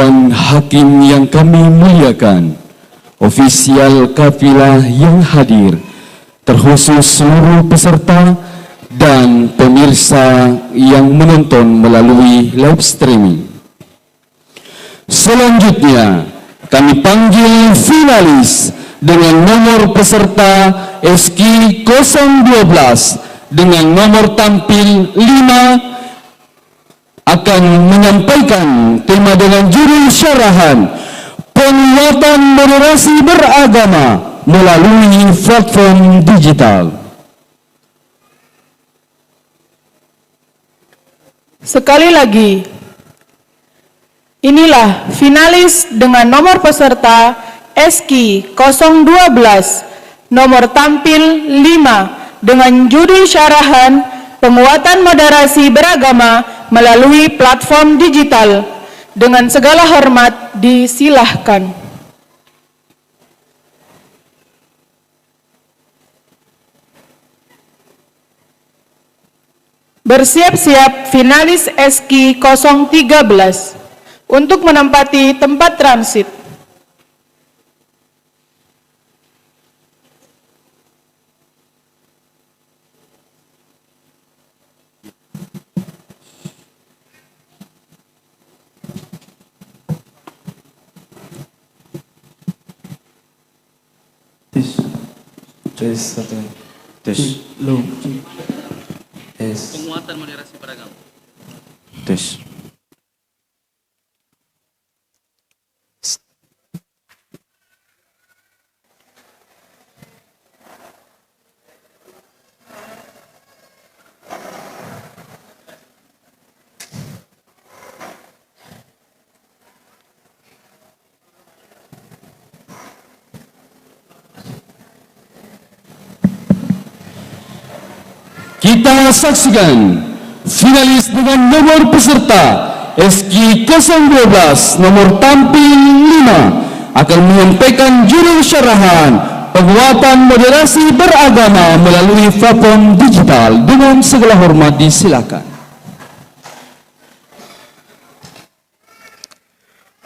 Tuan Hakim yang kami muliakan, ofisial kafilah yang hadir, terkhusus seluruh peserta dan pemirsa yang menonton melalui live streaming. Selanjutnya, kami panggil finalis dengan nomor peserta SQ 012 dengan nomor tampil 5 akan menyampaikan tema dengan judul syarahan penguatan moderasi beragama melalui platform digital. Sekali lagi, inilah finalis dengan nomor peserta SQ 012 nomor tampil 5 dengan judul syarahan penguatan moderasi beragama melalui platform digital. Dengan segala hormat disilahkan. Bersiap-siap finalis SQ 013 untuk menempati tempat transit. Tes satu tes tes penguatan moderasi beragama. Tes Kita saksikan finalis dengan nomor peserta SQ 012 nomor tampil 5 akan menyampaikan judul syarahan penguatan moderasi beragama melalui platform digital. Dengan segala hormat disilakan.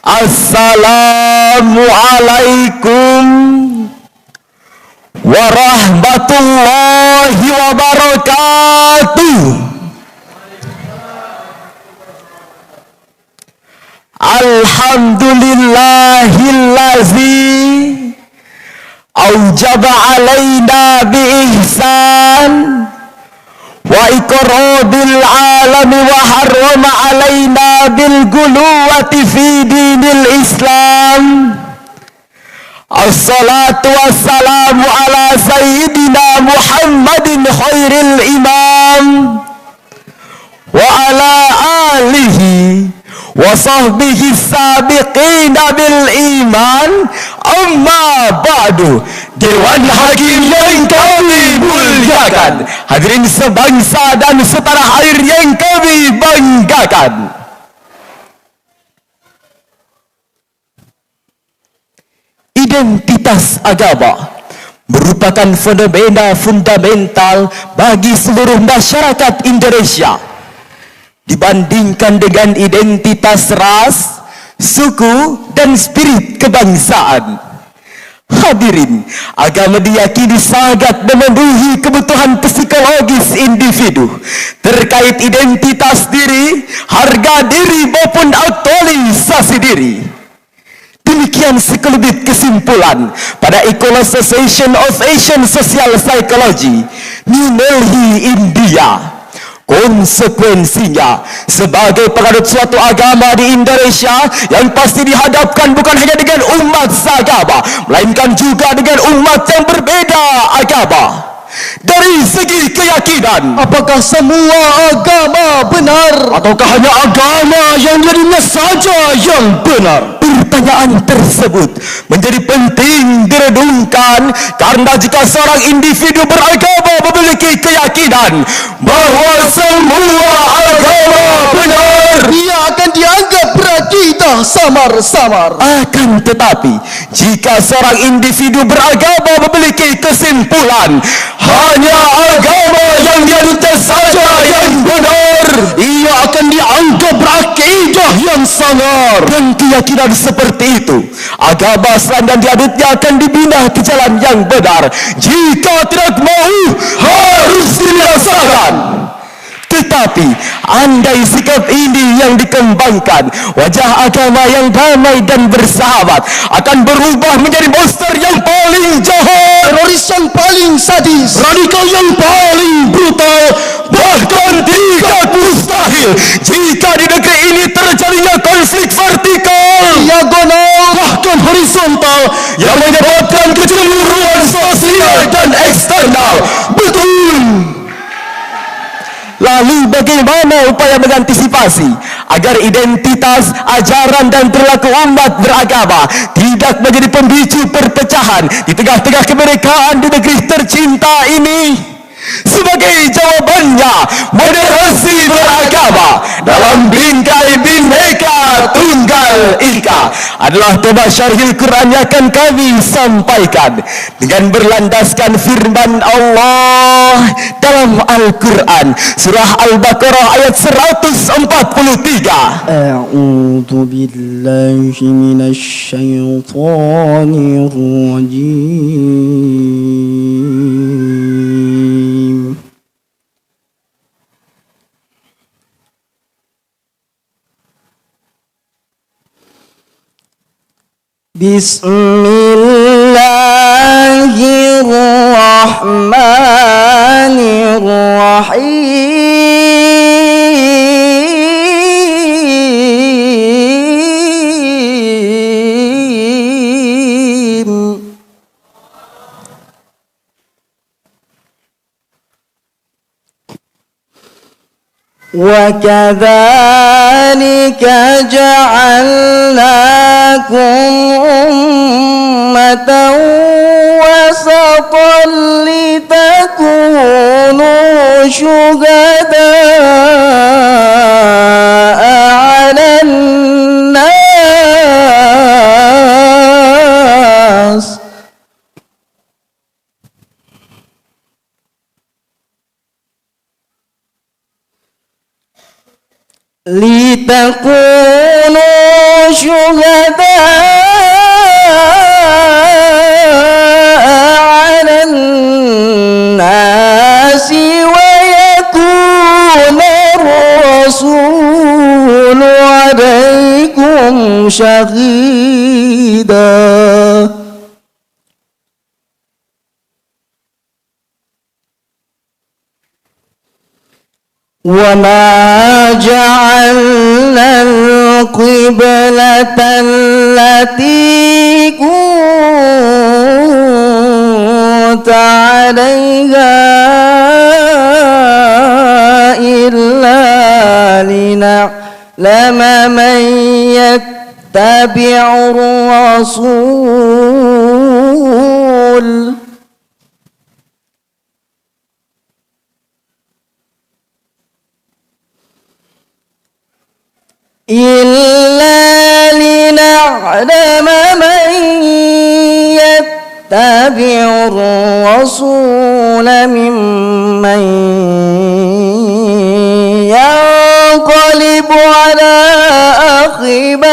Assalamualaikum warahmatullahi wabarakatuh. Alhamdulillahillazi aujaba alaina biihsan wa iqradil alami wa harrama alaina bil guluwati fi dinil Islam. Assalatu wassalamu ala sayyidina Muhammadin khairil imam wa ala alihi wa sahbihi sabiqina bil iman. Amma ba'du. Dewan Hakim yang kami muliakan, hadirin sebangsa dan setanah air yang kami banggakan, identitas agama merupakan fenomena fundamental bagi seluruh masyarakat Indonesia. Dibandingkan dengan identitas ras, suku, dan spirit kebangsaan. Hadirin, agama diyakini sangat memenuhi kebutuhan psikologis individu terkait identitas diri, harga diri maupun aktualisasi diri. Demikian sekelumit kesimpulan pada Ecolos Association of Asian Social Psychology, New Delhi, India. Konsekuensinya, sebagai penganut suatu agama di Indonesia yang pasti dihadapkan bukan hanya dengan umat seagama, melainkan juga dengan umat yang berbeda agama. Dari segi keyakinan, apakah semua agama benar? Ataukah hanya agama yang dirinya saja yang benar? Pertanyaan tersebut menjadi penting diredungkan karena jika seorang individu beragama memiliki keyakinan bahawa semua agama benar, Ia akan dianggap berakidah samar-samar. akan tetapi jika seorang individu beragama memiliki kesimpulan hanya agama yang dianut saja yang benar, Ia akan dianggap berakidah yang sangar. dan keyakinan seperti itu agama selain dan dianutnya akan dibina ke jalan yang benar. Jika tidak mau, harus dirasakan. Tetapi andai sikap ini yang dikembangkan, wajah agama yang damai dan bersahabat akan berubah menjadi monster yang paling jahat, Teroris yang paling sadis, radikal yang paling brutal, bahkan tidak mustahil jika di negeri ini terjadinya konflik vertikal, diagonal, bahkan horizontal yang menyebabkan kecemburuan sosial dan eksternal. Betul. Lalu bagaimana upaya mengantisipasi agar identitas, ajaran dan perilaku umat beragama tidak menjadi pemicu perpecahan di tengah-tengah kemerdekaan di negeri tercinta ini? Sebagai jawabannya, moderasi beragama dalam bingkai Bhinneka Tunggal Ika adalah tema syarhil Quran yang akan kami sampaikan dengan berlandaskan firman Allah dalam Al-Quran surah Al-Baqarah ayat 143. A'udzu billahi minasy syaithanir rajim. Bismillahirrahmanirrahim. وَكَذَلِكَ جَعَلْنَاكُمْ أُمَّةً وَسَطًا لِتَكُونُوا شُهَدَاءَ عَلَى النَّاسِ لِتَكُونُوا شُهَدَاءَ عَلَى النَّاسِ وَيَكُونَ الرَّسُولُ عَلَيْكُمْ شَهِيدًا. وَمَا جَعَلْنَا الْقِبْلَةَ الَّتِي كُنتَ عَلَيْهَا إِلَّا لِنَعْلَمَ مَن يَتَّبِعُ الرَّسُولَ يتبع الرسول ممن ينقلب على عقبيه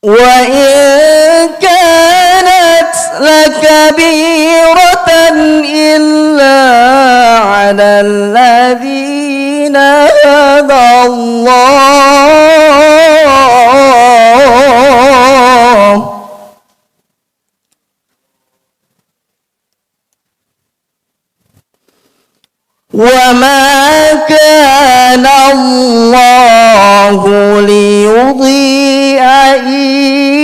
وإن كانت لكبيرة إلا على الذين هدى الله وما كان الله ليضيع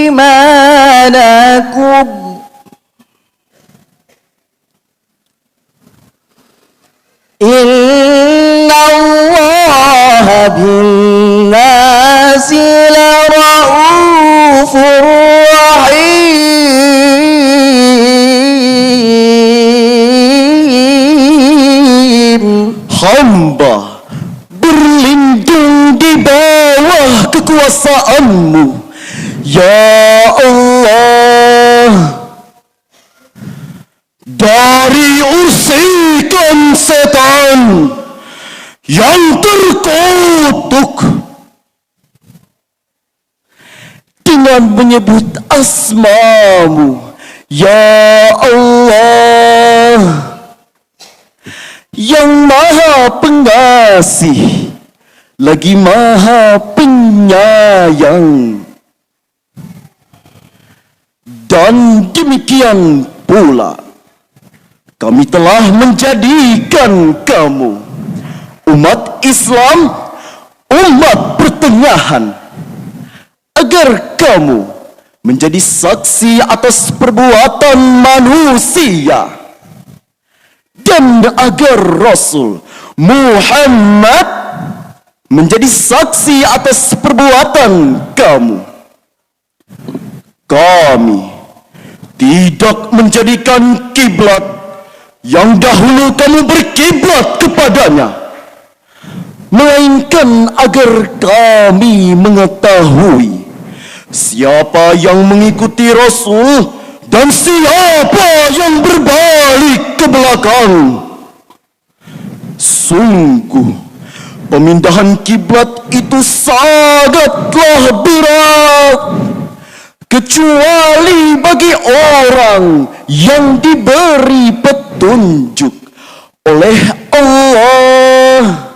إيمانكم إن الله بالناس لرؤوف رحيم. Hamba berlindung di bawah kekuasaanmu, ya Allah, dari usikan setan yang terkutuk dengan menyebut asmamu, ya Allah, yang maha pengasih lagi maha penyayang. Dan demikian pula kami telah menjadikan kamu umat Islam, umat pertengahan, agar kamu menjadi saksi atas perbuatan manusia, dan agar Rasul Muhammad menjadi saksi atas perbuatan kamu. Kami tidak menjadikan kiblat yang dahulu kamu berkiblat kepadanya, melainkan agar kami mengetahui siapa yang mengikuti Rasul dan siapa yang berbalik ke belakang. Sungguh, pemindahan kiblat itu sangatlah berat, kecuali bagi orang yang diberi petunjuk oleh Allah,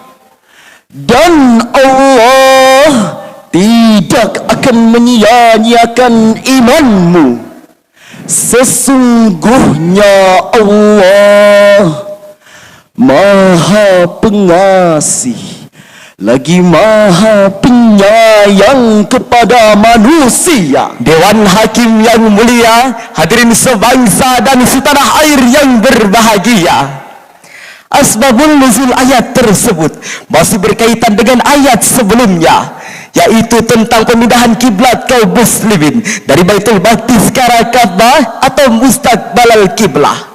dan Allah tidak akan menyia-nyiakan imanmu. Sesungguhnya Allah Maha Pengasih lagi maha penyayang kepada manusia. Dewan Hakim yang mulia, hadirin sebangsa dan setanah air yang berbahagia, asbabul nuzul ayat tersebut masih berkaitan dengan ayat sebelumnya, yaitu tentang pemindahan kiblat kaum muslimin dari Baitul Maqdis ke arah Ka'bah atau mustaqbalal kiblah.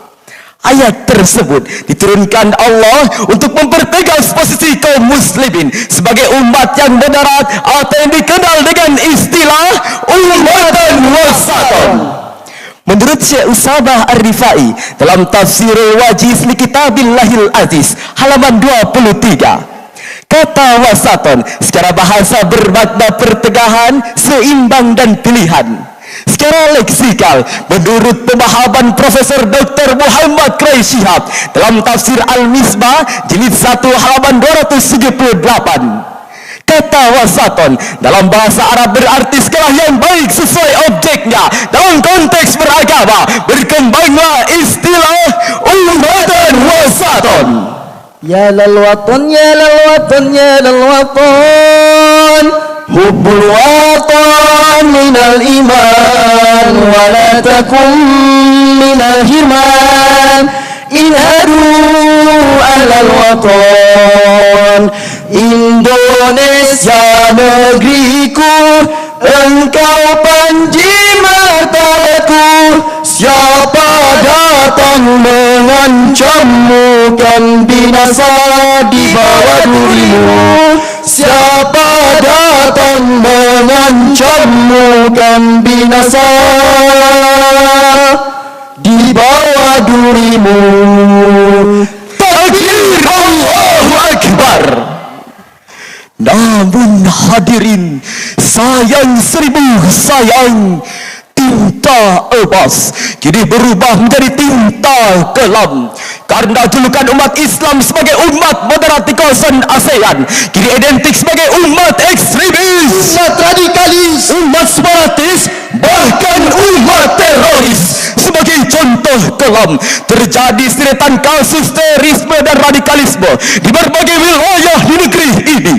Ayat tersebut diturunkan Allah untuk mempertegas posisi kaum muslimin sebagai umat yang moderat atau yang dikenal dengan istilah ummatan wasatan. Menurut Syekh Usamah Ar-Rifai dalam Tafsirul Wajiz li Kitabillahil Aziz halaman 23, kata wasaton secara bahasa bermakna pertengahan, seimbang dan pilihan. Secara leksikal, menurut pemahaman Profesor Dr. Muhammad Quraish Shihab dalam Tafsir Al-Misbah jilid 1 halaman 278, kata wasaton dalam bahasa Arab berarti skala yang baik sesuai objeknya. Dalam konteks beragama, berkembanglah istilah ummatan wasaton. Ya lal watan, ya lal watan, ya lal watan, hubbul watan minal iman, wa la takum minal hirman, inhadu alal watan. Indonesia negeriku, engkau panji mataku, siapa datang mengancammu kan binasa di bawah durimu. Siapa datang mengancammu kan binasa di bawah durimu. Takbir, Allahu Akbar. Namun hadirin, sayang seribu sayang, tinta emas kini berubah menjadi tinta kelam. Karena julukan umat Islam sebagai umat moderat di kawasan ASEAN kini identik sebagai umat ekstremis, umat radikalis, umat separatis, bahkan umat teroris. Sebagai contoh kelam terjadi seretan kasus terorisme dan radikalisme di berbagai wilayah di negeri ini.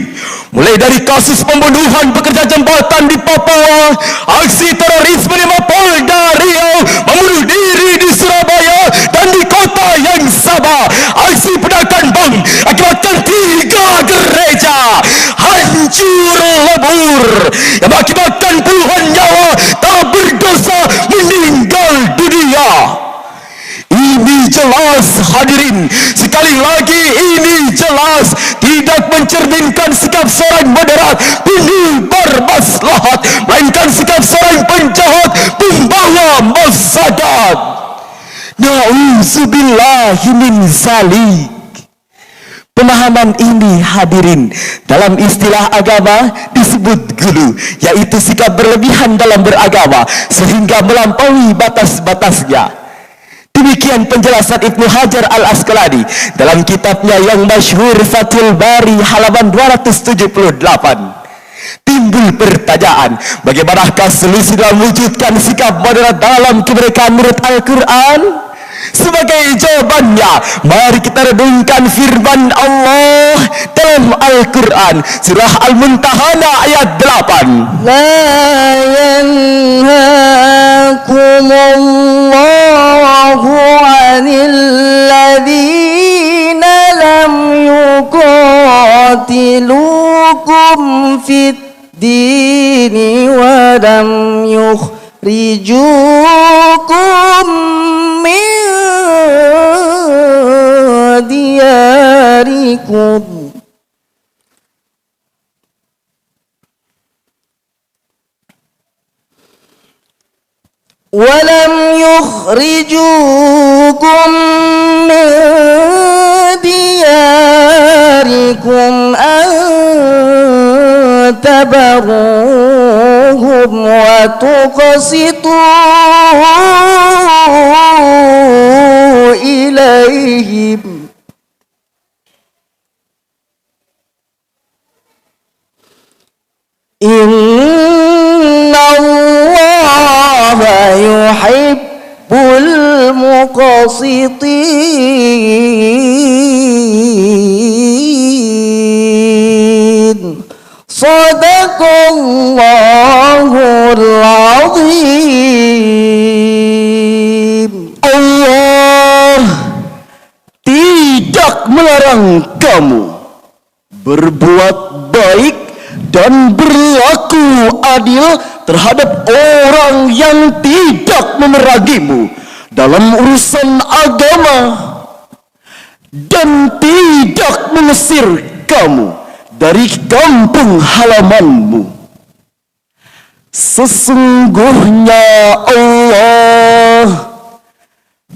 Mulai dari kasus pembunuhan pekerja jambatan di Papua, aksi terorisme di Mapolda Riau, membunuh diri di Surabaya dan di kota yang sama, aksi pedagang bom akibatkan 3 gereja hancur lebur yang mengakibatkan puluhan nyawa tak berdosa meninggal dunia. Ini jelas hadirin, sekali lagi ini jelas tidak mencerminkan sikap seorang moderat penuh bermaslahat, melainkan sikap seorang penjahat pembawa masyarakat. Na'udzubillahi min zalik. Pemahaman ini hadirin dalam istilah agama disebut gulu, yaitu sikap berlebihan dalam beragama sehingga melampaui batas-batasnya. Demikian penjelasan Ibnu Hajar Al-Asqalani dalam kitabnya yang masyhur Fathul Bari halaman 278. Timbul pertanyaan, bagaimanakah solusi dalam mewujudkan sikap moderat dalam kemerdekaan menurut Al-Quran? Sebagai jawabannya, mari kita renungkan firman Allah dalam Al-Quran surah Al-Muntahana ayat 8. La yanhakumullahu 'anil ladzina lam yuqatilukum fid dini wa lam yukhrijukum min diyarikum walam yukhrijukum min diyarikum an tabarruhum wa tuqsitu ilaihim innallaha yuhibbul muqsitin. Sadaqallahul azim. Allah tidak melarang kamu berbuat baik dan berlaku adil terhadap orang yang tidak memerangimu dalam urusan agama dan tidak mengusir kamu dari kampung halamanmu. Sesungguhnya Allah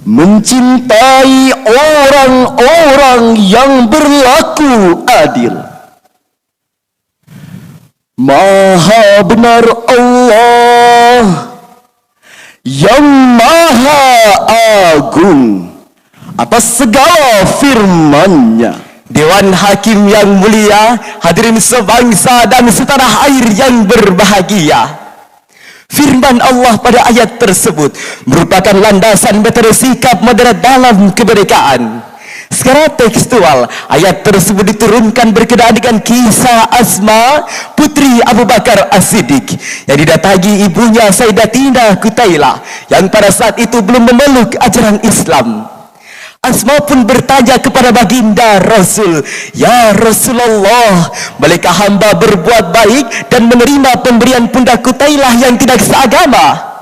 mencintai orang-orang yang berlaku adil. Maha benar Allah yang maha agung atas segala firman-Nya. Dewan Hakim yang mulia, hadirin sebangsa dan setanah air yang berbahagia, firman Allah pada ayat tersebut merupakan landasan metode sikap moderat dalam kemerdekaan. Secara tekstual, ayat tersebut diturunkan berkenaan dengan kisah Asma, putri Abu Bakar As-Siddiq, yang didatangi ibunya Sayyidatina Qutailah yang pada saat itu belum memeluk ajaran Islam. Asma pun bertanya kepada baginda Rasul, "Ya Rasulullah, bolehkah hamba berbuat baik dan menerima pemberian pundak Qutailah yang tidak seagama?"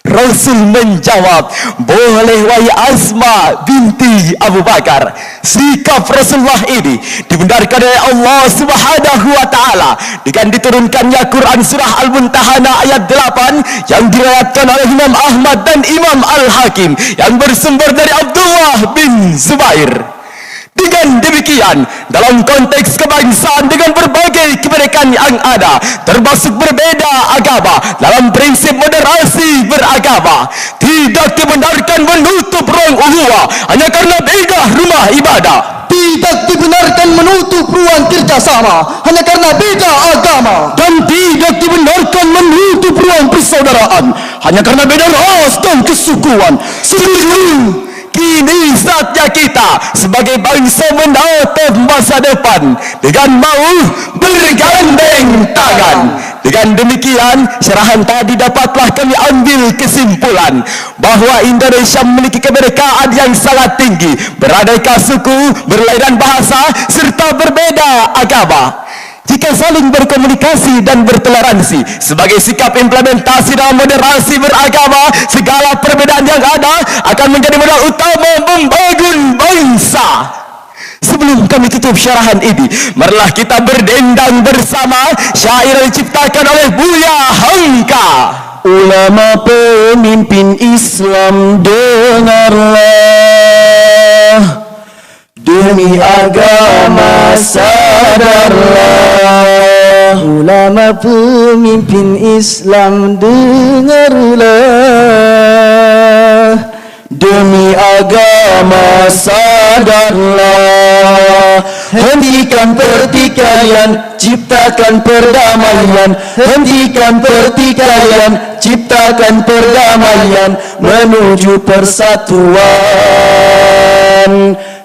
Rasul menjawab, "Boleh wahai Asma binti Abu Bakar." Sikap Rasulullah ini dibenarkan oleh Allah Subhanahu wa taala dengan diturunkannya Quran surah Al-Muntahana ayat 8 yang diriwayatkan oleh Imam Ahmad dan Imam Al-Hakim yang bersumber dari Abdullah bin Zubair. Dengan demikian, dalam konteks kebangsaan dengan berbagai kemerdekaan yang ada, termasuk berbeda agama, dalam prinsip moderasi beragama, tidak dibenarkan menutup ruang ukhuwah hanya karena beda rumah ibadah. Tidak dibenarkan menutup ruang kerjasama hanya karena beda agama, dan tidak dibenarkan menutup ruang persaudaraan hanya karena beda ras dan kesukuan. persukuan. Setuju. Kini saatnya kita sebagai bangsa menatap masa depan dengan mau bergandeng tangan. Dengan demikian, syarahan tadi dapatlah kami ambil kesimpulan bahawa Indonesia memiliki kemerdekaan yang sangat tinggi, beraneka suku, berlainan bahasa serta berbeza agama. Jika saling berkomunikasi dan bertoleransi sebagai sikap implementasi dalam moderasi beragama, segala perbedaan yang ada akan menjadi modal utama membangun bangsa. Sebelum kami tutup syarahan ini, marilah kita berdendang bersama syair yang diciptakan oleh Buya Hamka. Ulama pemimpin Islam, dengarlah. Demi agama sadarlah. Ulama pemimpin Islam, dengarlah. Demi agama sadarlah. Hentikan pertikaian, ciptakan perdamaian. Hentikan pertikaian, ciptakan perdamaian menuju persatuan.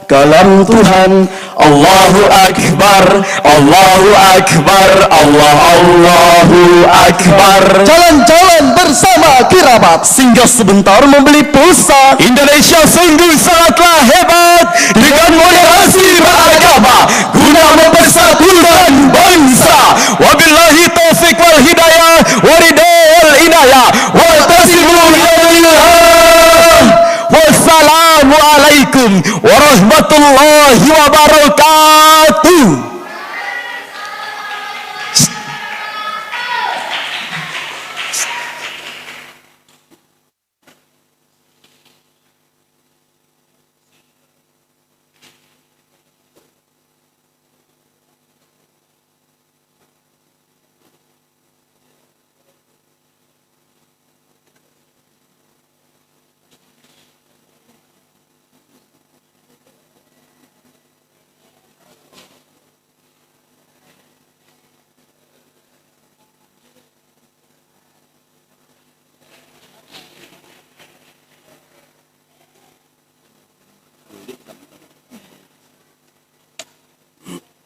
Kalam Tuhan, Allahu Akbar, Allahu Akbar, Allahu Akbar. Jalan-jalan bersama kerabat, singgah sebentar membeli pulsa. Indonesia sungguh sangatlah hebat dengan moderasi beragama guna mempersatukan bangsa. Wabillahi taufiq wal hidayah wa ridal inayah wa tasimu Wassalamualaikum warahmatullahi wabarakatuh.